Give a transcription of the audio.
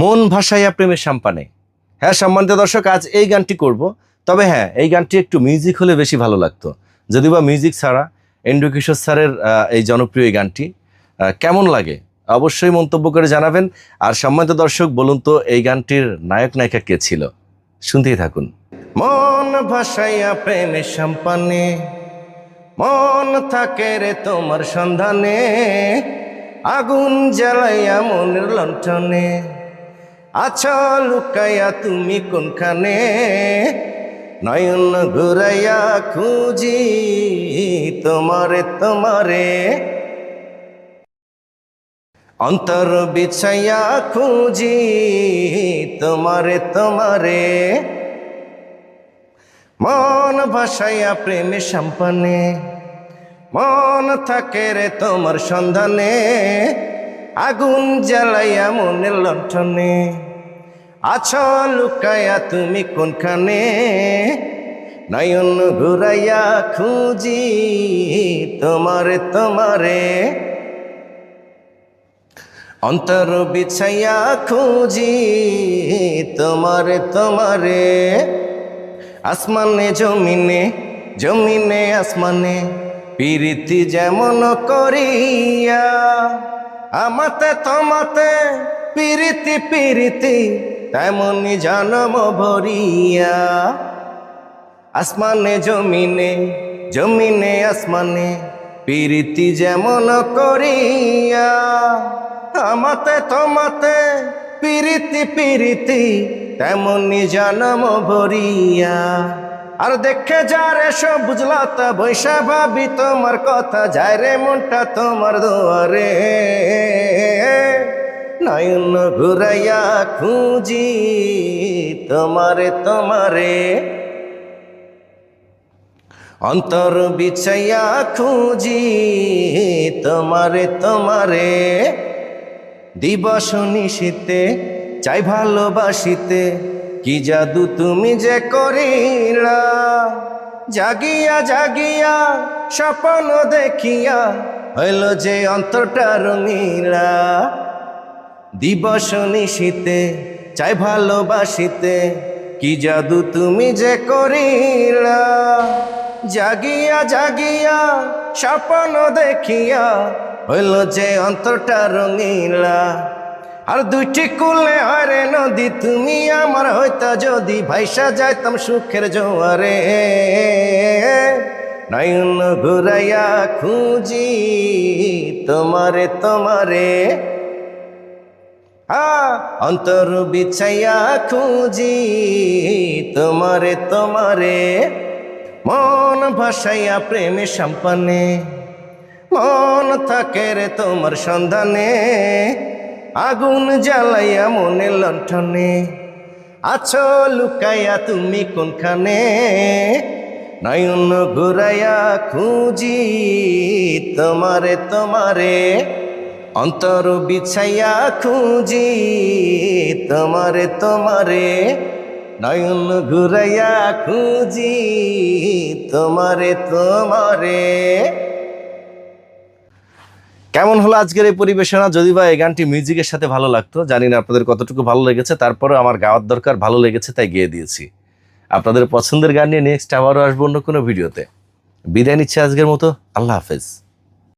মন ভাসাইয়া প্রেমের সাম্পানে। হ্যাঁ সম্মানিত দর্শক, আজ এই গানটি করব। তবে হ্যাঁ, এই গানটি একটু মিউজিক হলে বেশি ভালো লাগতো। যদিও বা মিউজিক ছাড়া এন্ড্রু কিশোর স্যারের এই জনপ্রিয় এই গানটি কেমন লাগে অবশ্যই মন্তব্য করে জানাবেন। আর সম্মানিত দর্শক, বলুন তো এই গানটির নায়ক নায়িকা কে ছিল? শুনতেই থাকুন। মন ভাসাইয়া প্রেমের সাম্পানে, মন থাকে রে তোমার সন্ধানে, আগুন জ্বালাইয়া মনের লণ্ঠনে, আছো লুকাইয়া তুমি কোনখানে, নয়ন ঘুরাইয়া খুঁজি তোমারে তোমারে, অন্তর বিছাইয়া খুঁজি তোমারে তোমারে, মন ভাসাইয়া প্রেমে সাম্পানে, মন থাকে রে তোমার সন্ধানে, আগুন জ্বালাইয়া মনের লণ্ঠনে, আছো লুকাইয়া তুমি কোনখানে, নয়ন ঘুরাইয়া খুঁজি তোমারে তোমারে, অন্তর বিছাইয়া খুঁজি তোমারে তোমারে, আসমানে জমিনে, জমিনে আসমানে, প্রীতি যেমন করিয়া, আমাতে তোমাতে প্রীতি প্রীতি তেমনি জনম ভরিয়া, আসমানে জমিনে, জমিনে আসমানে, প্রীতি যেমন করিয়া, আমাতে তোমাতে প্রীতি প্রীতি তেমনি জনম ভরিয়া, আর দেখে যারে সব বুঝলা তা বৈশা ভাবি তোমার কথা, যায় রে মনটা তোমার দুয়ারে, নয়ন ঘুরাইয়া খুঁজি তোমারে তোমারে, অন্তর বিছাইয়া খুঁজি তোমারে তোমারে, দিবস নিশীতে চাই ভালোবাসিতে, কি জাদু তুমি যে করিলা, জাগিয়া জাগিয়া স্বপ্ন দেখিয়া হইল যে অন্তরটা রঙিলা, দিবস নিশীতে চাই ভালোবাসিতে, কি জাদু তুমি যে করিলা, জাগিয়া জাগিয়া স্বপ্ন দেখিয়া হইল যে অন্তরটা রঙিলা, আর দুইটি কুলে হরে নদী, তুমি আমার হইতা যদি ভাইসা যাইতাম সুখের জোয়ারে, নয়ন ঘুরাইয়া খুঁজি তোমারে তোমারে, অন্তর বিছাইয়া খুঁজি তোমারে তোমারে, মন ভাসাইয়া প্রেমে সাম্পানে, মন থাকে রে তোমার সন্ধানে, আগুন জ্বালাইয়া মনের লণ্ঠনে, আছো লুকাইয়া তুমি কোনখানে, নয়ন ঘুরাইয়া খুঁজি তোমারে তোমারে, অন্তর বিছাইয়া খুঁজি তোমারে তোমারে, নয়ন ঘুরাইয়া খুঁজি তোমারে তোমারে। কেমন হলো আজকের এই পরিবেশনা? যদি বা এই গানটি মিউজিকের সাথে ভালো লাগতো, জানি না আপনাদের কতটুকু ভালো লেগেছে, তারপরে আমার গাওয়ার দরকার, ভালো লেগেছে তাই গেয়ে দিয়েছি। আপনাদের পছন্দের গান নিয়ে নেক্সট আবারও আসবো অন্য কোনো ভিডিওতে। বিদায় নিচ্ছে আজকের মতো, আল্লাহ হাফেজ।